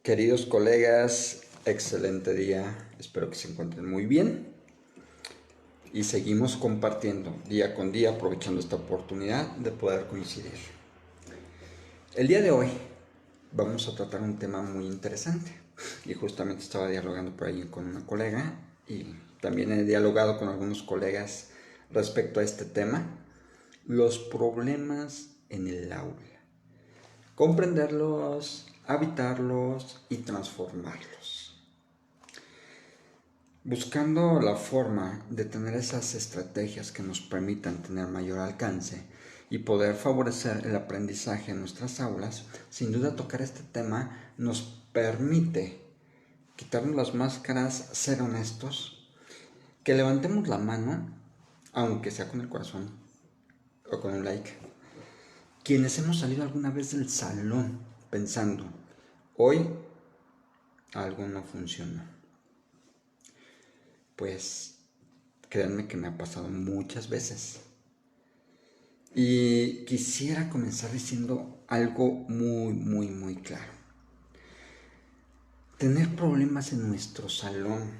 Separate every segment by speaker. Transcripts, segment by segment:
Speaker 1: Queridos colegas, excelente día, espero que se encuentren muy bien y seguimos compartiendo día con día, aprovechando esta oportunidad de poder coincidir. El día de hoy vamos a tratar un tema muy interesante y justamente estaba dialogando por ahí con una colega y también he dialogado con algunos colegas respecto a este tema, los problemas en el aula. Comprenderlos, habitarlos y transformarlos. Buscando la forma de tener esas estrategias que nos permitan tener mayor alcance y poder favorecer el aprendizaje en nuestras aulas, sin duda tocar este tema nos permite quitarnos las máscaras, ser honestos, que levantemos la mano, aunque sea con el corazón o con un like, quienes hemos salido alguna vez del salón pensando, hoy algo no funciona. Pues créanme que me ha pasado muchas veces. Y quisiera comenzar diciendo algo muy claro. Tener problemas en nuestro salón,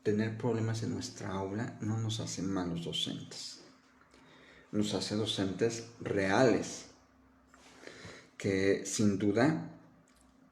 Speaker 1: tener problemas en nuestra aula no nos hace malos docentes. Nos hace docentes reales, que sin duda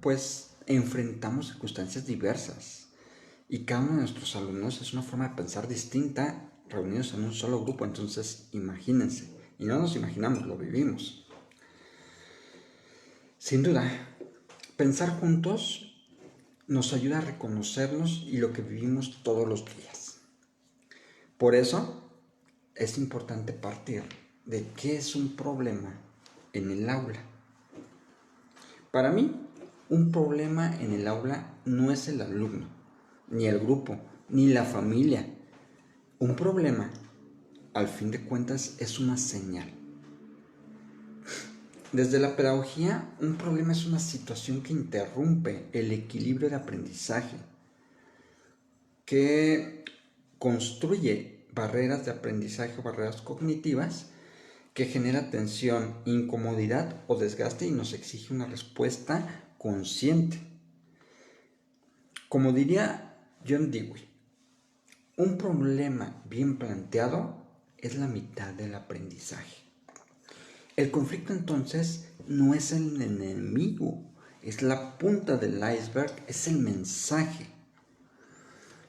Speaker 1: pues enfrentamos circunstancias diversas y cada uno de nuestros alumnos es una forma de pensar distinta reunidos en un solo grupo. Entonces imagínense, y no nos imaginamos, lo vivimos. Sin duda, pensar juntos nos ayuda a reconocernos y lo que vivimos todos los días. Por eso es importante partir de qué es un problema en el aula. Para mí, un problema en el aula no es el alumno, ni el grupo, ni la familia. Un problema, al fin de cuentas, es una señal. Desde la pedagogía, un problema es una situación que interrumpe el equilibrio de aprendizaje, que construye barreras de aprendizaje o barreras cognitivas, que genera tensión, incomodidad o desgaste y nos exige una respuesta consciente. Como diría John Dewey, un problema bien planteado es la mitad del aprendizaje. El conflicto entonces no es el enemigo, es la punta del iceberg, es el mensaje.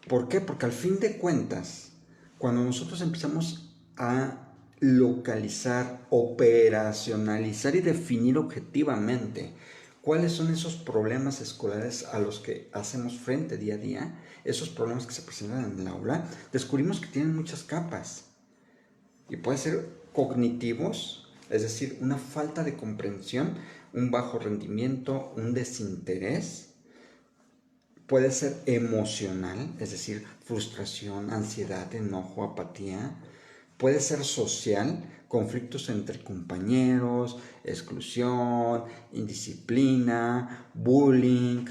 Speaker 1: ¿Por qué? Porque al fin de cuentas, cuando nosotros empezamos a localizar, operacionalizar y definir objetivamente cuáles son esos problemas escolares a los que hacemos frente día a día, esos problemas que se presentan en el aula, descubrimos que tienen muchas capas y pueden ser cognitivos, es decir, una falta de comprensión, un bajo rendimiento, un desinterés. Puede ser emocional, es decir, frustración, ansiedad, enojo, apatía. Puede ser social, conflictos entre compañeros, exclusión, indisciplina, bullying.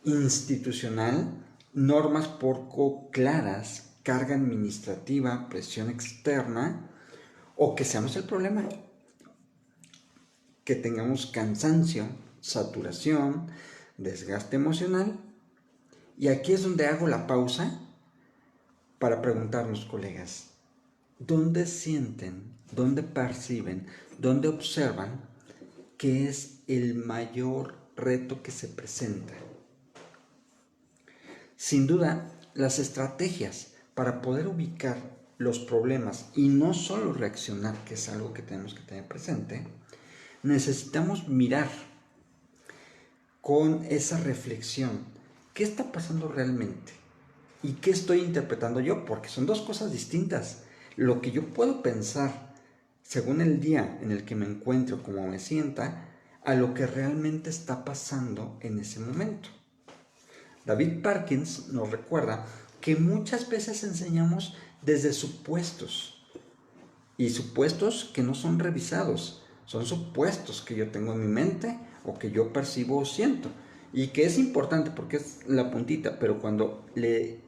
Speaker 1: Institucional, normas poco claras, carga administrativa, presión externa, o que seamos el problema, que tengamos cansancio, saturación, desgaste emocional. Y aquí es donde hago la pausa para preguntarnos, colegas, ¿dónde sienten, dónde perciben, dónde observan que es el mayor reto que se presenta? Sin duda, las estrategias para poder ubicar los problemas y no solo reaccionar, que es algo que tenemos que tener presente, necesitamos mirar con esa reflexión, ¿qué está pasando realmente? ¿Y qué estoy interpretando yo? Porque son dos cosas distintas. Lo que yo puedo pensar según el día en el que me encuentro, cómo me sienta, a lo que realmente está pasando en ese momento. David Parkins nos recuerda que muchas veces enseñamos desde supuestos, y supuestos que no son revisados, son supuestos que yo tengo en mi mente o que yo percibo o siento, y que es importante porque es la puntita, pero cuando le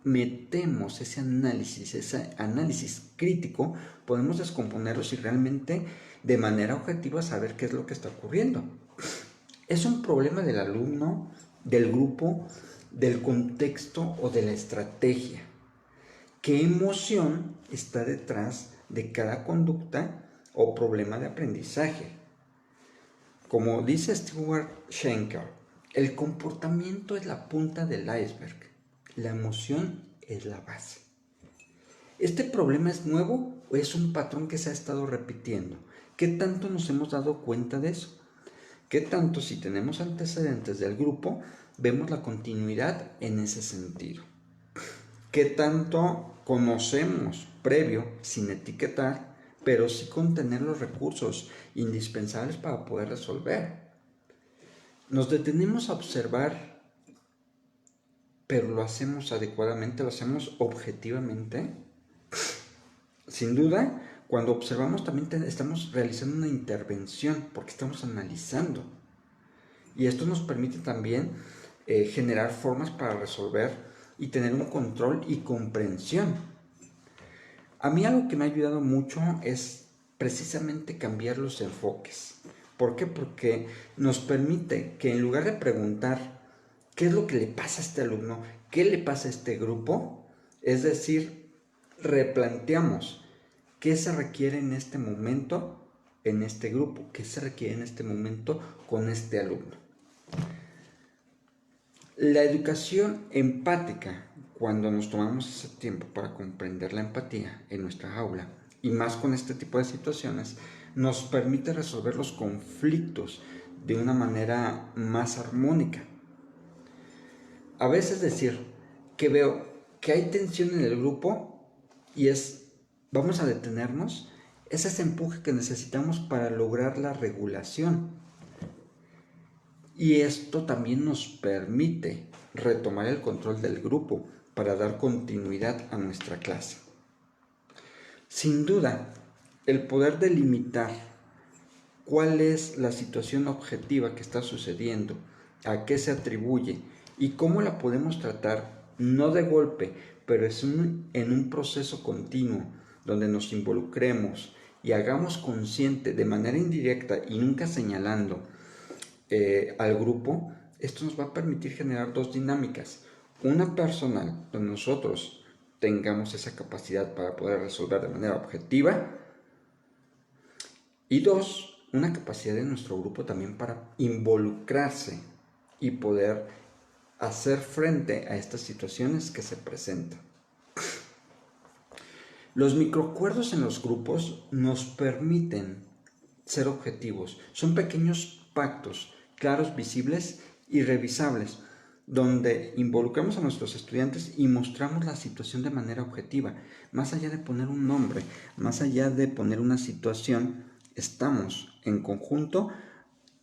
Speaker 1: metemos ese análisis crítico, podemos descomponerlos y realmente de manera objetiva saber qué es lo que está ocurriendo. Es un problema del alumno, del grupo, del contexto o de la estrategia. ¿Qué emoción está detrás de cada conducta o problema de aprendizaje? Como dice Stuart Schenker, el comportamiento es la punta del iceberg, la emoción es la base. ¿Este problema es nuevo o es un patrón que se ha estado repitiendo? ¿Qué tanto nos hemos dado cuenta de eso? ¿Qué tanto, si tenemos antecedentes del grupo, vemos la continuidad en ese sentido? ¿Qué tanto conocemos previo, sin etiquetar, pero sí con tener los recursos indispensables para poder resolver? Nos detenemos a observar, pero lo hacemos adecuadamente, lo hacemos objetivamente. Sin duda, cuando observamos también estamos realizando una intervención porque estamos analizando. Y esto nos permite también generar formas para resolver y tener un control y comprensión. A mí algo que me ha ayudado mucho es precisamente cambiar los enfoques. ¿Por qué? Porque nos permite que en lugar de preguntar qué es lo que le pasa a este alumno, qué le pasa a este grupo, es decir, replanteamos qué se requiere en este momento en este grupo, qué se requiere en este momento con este alumno. La educación empática, cuando nos tomamos ese tiempo para comprender la empatía en nuestra aula, y más con este tipo de situaciones, nos permite resolver los conflictos de una manera más armónica. A veces decir que veo que hay tensión en el grupo y vamos a detenernos, es ese empuje que necesitamos para lograr la regulación. Y esto también nos permite retomar el control del grupo para dar continuidad a nuestra clase. Sin duda, el poder delimitar cuál es la situación objetiva que está sucediendo, a qué se atribuye y cómo la podemos tratar, no de golpe, pero en un proceso continuo donde nos involucremos y hagamos consciente de manera indirecta y nunca señalando al grupo, esto nos va a permitir generar dos dinámicas. Una personal, donde nosotros tengamos esa capacidad para poder resolver de manera objetiva. Y dos, una capacidad de nuestro grupo también para involucrarse y poder hacer frente a estas situaciones que se presentan. Los microacuerdos en los grupos nos permiten ser objetivos. Son pequeños pactos claros, visibles y revisables, donde involucramos a nuestros estudiantes y mostramos la situación de manera objetiva. Más allá de poner un nombre, más allá de poner una situación, estamos en conjunto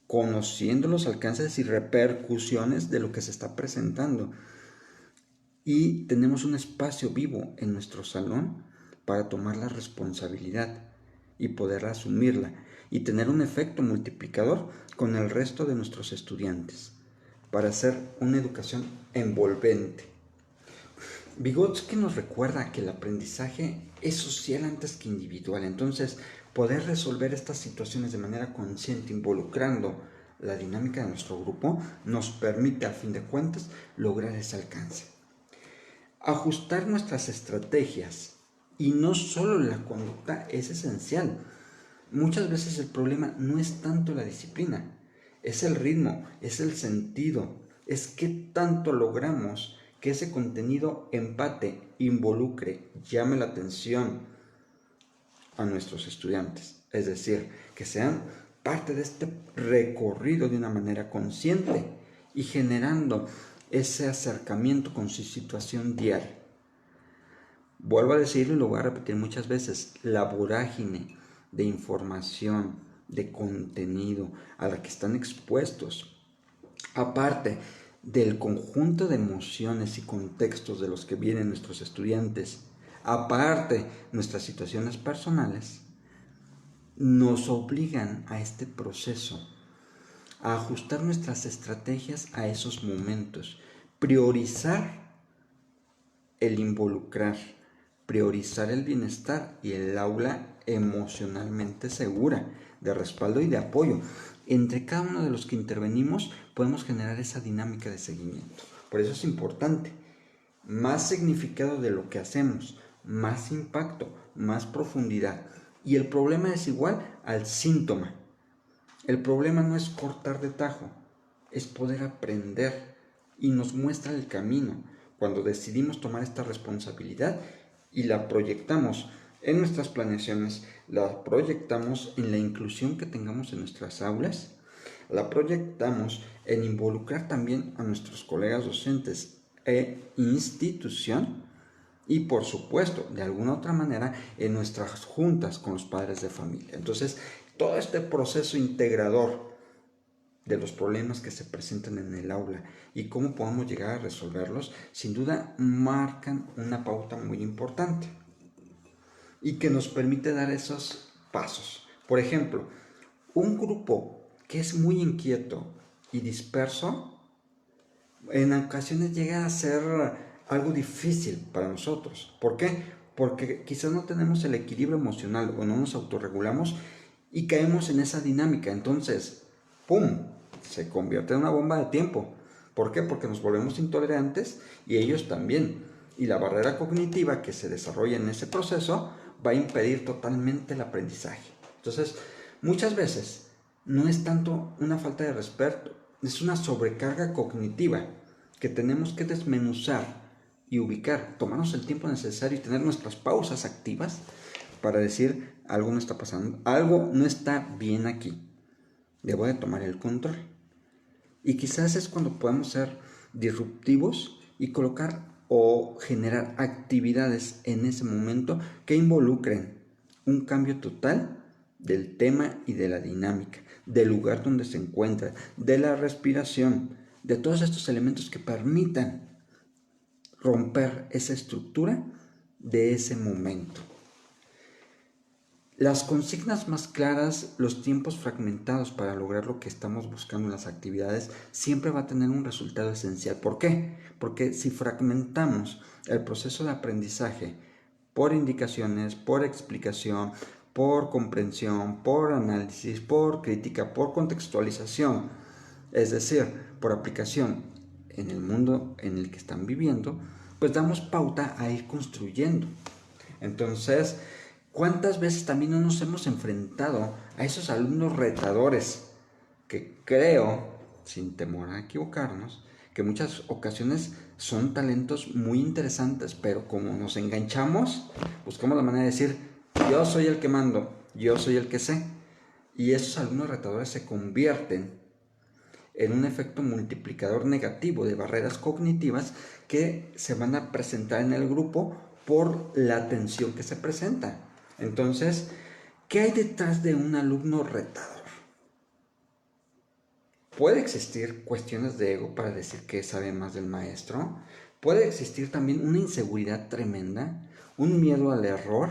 Speaker 1: conociendo los alcances y repercusiones de lo que se está presentando. Y tenemos un espacio vivo en nuestro salón para tomar la responsabilidad y poder asumirla y tener un efecto multiplicador con el resto de nuestros estudiantes para hacer una educación envolvente. Vygotsky nos recuerda que el aprendizaje es social antes que individual, entonces poder resolver estas situaciones de manera consciente, involucrando la dinámica de nuestro grupo, nos permite, a fin de cuentas, lograr ese alcance. Ajustar nuestras estrategias y no solo la conducta es esencial. Muchas veces el problema no es tanto la disciplina, es el ritmo, es el sentido, es qué tanto logramos que ese contenido empate, involucre, llame la atención a nuestros estudiantes. Es decir, que sean parte de este recorrido de una manera consciente y generando ese acercamiento con su situación diaria. Vuelvo a decirlo y lo voy a repetir muchas veces, la vorágine de información, de contenido a la que están expuestos, aparte del conjunto de emociones y contextos de los que vienen nuestros estudiantes, aparte nuestras situaciones personales, nos obligan a este proceso, a ajustar nuestras estrategias a esos momentos, priorizar el involucrar, priorizar el bienestar y el aula emocionalmente segura, de respaldo y de apoyo. entre cada uno de los que intervenimos podemos generar esa dinámica de seguimiento. Por eso es importante, más significado de lo que hacemos, más impacto, más profundidad. Y el problema es igual al síntoma. El problema no es cortar de tajo, es poder aprender y nos muestra el camino cuando decidimos tomar esta responsabilidad y la proyectamos en nuestras planeaciones, la proyectamos en la inclusión que tengamos en nuestras aulas, la proyectamos en involucrar también a nuestros colegas docentes e institución y por supuesto, de alguna otra manera, en nuestras juntas con los padres de familia. Entonces, todo este proceso integrador de los problemas que se presentan en el aula y cómo podemos llegar a resolverlos, sin duda marcan una pauta muy importante y que nos permite dar esos pasos. Por ejemplo, un grupo que es muy inquieto y disperso, en ocasiones llega a ser algo difícil para nosotros. ¿Por qué? Porque quizás no tenemos el equilibrio emocional o no nos autorregulamos y caemos en esa dinámica. Entonces, ¡pum!, se convierte en una bomba de tiempo. ¿Por qué? Porque nos volvemos intolerantes y ellos también. Y la barrera cognitiva que se desarrolla en ese proceso va a impedir totalmente el aprendizaje. Entonces, muchas veces no es tanto una falta de respeto, es una sobrecarga cognitiva que tenemos que desmenuzar y ubicar, tomarnos el tiempo necesario y tener nuestras pausas activas para decir algo no está pasando, algo no está bien aquí, debo de tomar el control. Y quizás es cuando podemos ser disruptivos y colocar o generar actividades en ese momento que involucren un cambio total del tema y de la dinámica, del lugar donde se encuentra, de la respiración, de todos estos elementos que permitan romper esa estructura de ese momento. Las consignas más claras, los tiempos fragmentados para lograr lo que estamos buscando en las actividades, siempre va a tener un resultado esencial. ¿Por qué? Porque si fragmentamos el proceso de aprendizaje por indicaciones, por explicación, por comprensión, por análisis, por crítica, por contextualización, es decir, por aplicación en el mundo en el que están viviendo, pues damos pauta a ir construyendo. Entonces, ¿cuántas veces también no nos hemos enfrentado a esos alumnos retadores que creo, sin temor a equivocarnos, que en muchas ocasiones son talentos muy interesantes, pero como nos enganchamos, buscamos la manera de decir, yo soy el que mando, yo soy el que sé, y esos alumnos retadores se convierten en un efecto multiplicador negativo de barreras cognitivas que se van a presentar en el grupo por la tensión que se presenta. Entonces, ¿qué hay detrás de un alumno retador? Puede existir cuestiones de ego para decir que sabe más del maestro. Puede existir también una inseguridad tremenda, un miedo al error.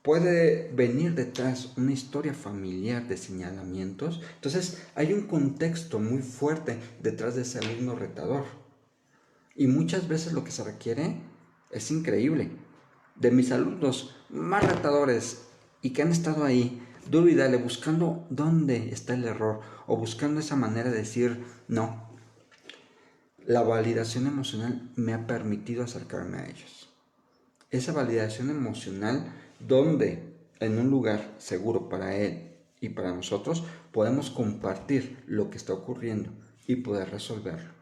Speaker 1: Puede venir detrás una historia familiar de señalamientos. Entonces, hay un contexto muy fuerte detrás de ese alumno retador. Y muchas veces lo que se requiere es increíble. De mis alumnos más retadores y que han estado ahí, duro y dale, buscando dónde está el error o buscando esa manera de decir no. La validación emocional me ha permitido acercarme a ellos. Esa validación emocional donde en un lugar seguro para él y para nosotros podemos compartir lo que está ocurriendo y poder resolverlo.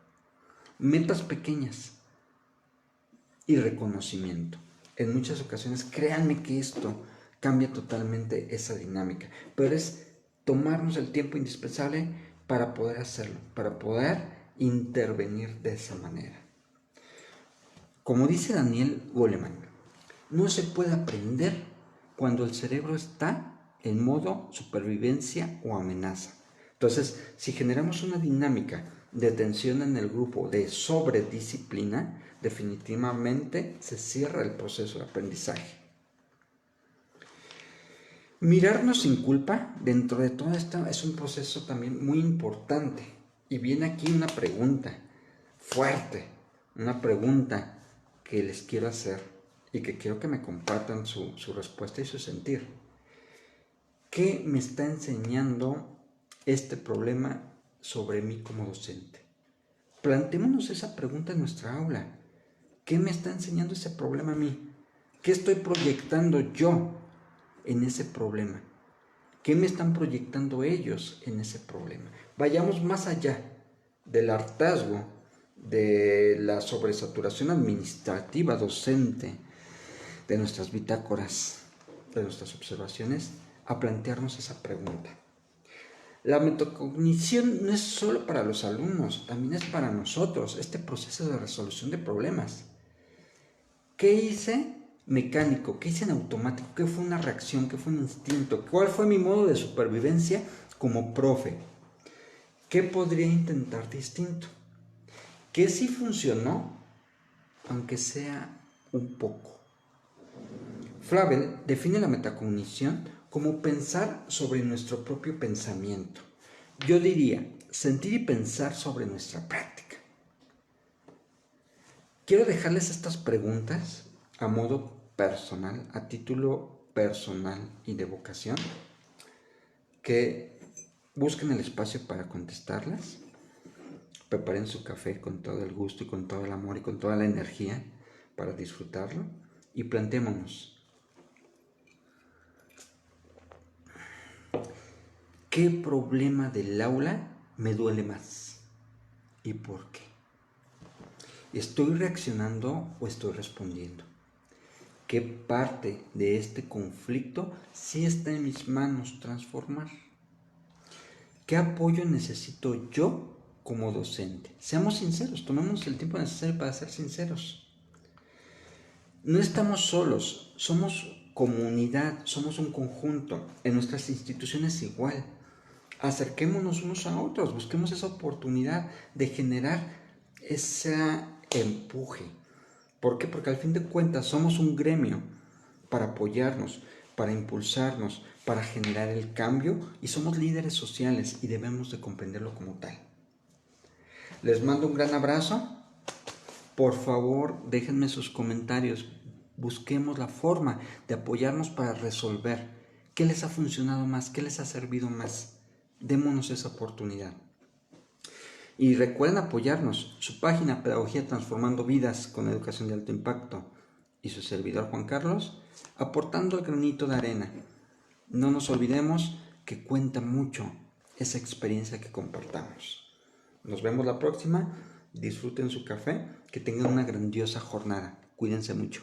Speaker 1: Metas pequeñas y reconocimiento. En muchas ocasiones, créanme que esto cambia totalmente esa dinámica, pero es tomarnos el tiempo indispensable para poder hacerlo, para poder intervenir de esa manera. Como dice Daniel Goleman, no se puede aprender cuando el cerebro está en modo supervivencia o amenaza. Entonces, si generamos una dinámica de tensión en el grupo, de sobredisciplina, definitivamente se cierra el proceso de aprendizaje. Mirarnos sin culpa dentro de todo esto es un proceso también muy importante. Y viene aquí una pregunta fuerte, una pregunta que les quiero hacer y que quiero que me compartan su respuesta y su sentir. ¿Qué me está enseñando este problema sobre mí como docente? Plantémonos esa pregunta en nuestra aula. ¿Qué me está enseñando ese problema a mí? ¿Qué estoy proyectando yo en ese problema? ¿Qué me están proyectando ellos en ese problema? Vayamos más allá del hartazgo, de la sobresaturación administrativa docente, de nuestras bitácoras, de nuestras observaciones, a plantearnos esa pregunta. La metacognición no es solo para los alumnos, también es para nosotros, este proceso de resolución de problemas. ¿Qué hice mecánico? ¿Qué hice en automático? ¿Qué fue una reacción? ¿Qué fue un instinto? ¿Cuál fue mi modo de supervivencia como profe? ¿Qué podría intentar distinto? ¿Qué sí funcionó? Aunque sea un poco. Flavel define la metacognición como pensar sobre nuestro propio pensamiento. Yo diría, sentir y pensar sobre nuestra práctica. Quiero dejarles estas preguntas a modo personal, a título personal y de vocación, que busquen el espacio para contestarlas, preparen su café con todo el gusto y con todo el amor y con toda la energía para disfrutarlo y planteémonos, ¿qué problema del aula me duele más? ¿Y por qué? ¿Estoy reaccionando o estoy respondiendo? ¿Qué parte de este conflicto sí está en mis manos transformar? ¿Qué apoyo necesito yo como docente? Seamos sinceros, tomemos el tiempo necesario para ser sinceros. No estamos solos, somos comunidad, somos un conjunto. En nuestras instituciones igual. Acerquémonos unos a otros, busquemos esa oportunidad de generar ese empuje. ¿Por qué? Porque al fin de cuentas somos un gremio para apoyarnos, para impulsarnos, para generar el cambio y somos líderes sociales y debemos de comprenderlo como tal. Les mando un gran abrazo. Por favor, déjenme sus comentarios. Busquemos la forma de apoyarnos para resolver. ¿Qué les ha funcionado más? ¿Qué les ha servido más? Démonos esa oportunidad. Y recuerden apoyarnos. Su página Pedagogía Transformando Vidas con Educación de Alto Impacto y su servidor Juan Carlos, aportando el granito de arena. No nos olvidemos que cuenta mucho esa experiencia que compartamos. Nos vemos la próxima. Disfruten su café. Que tengan una grandiosa jornada. Cuídense mucho.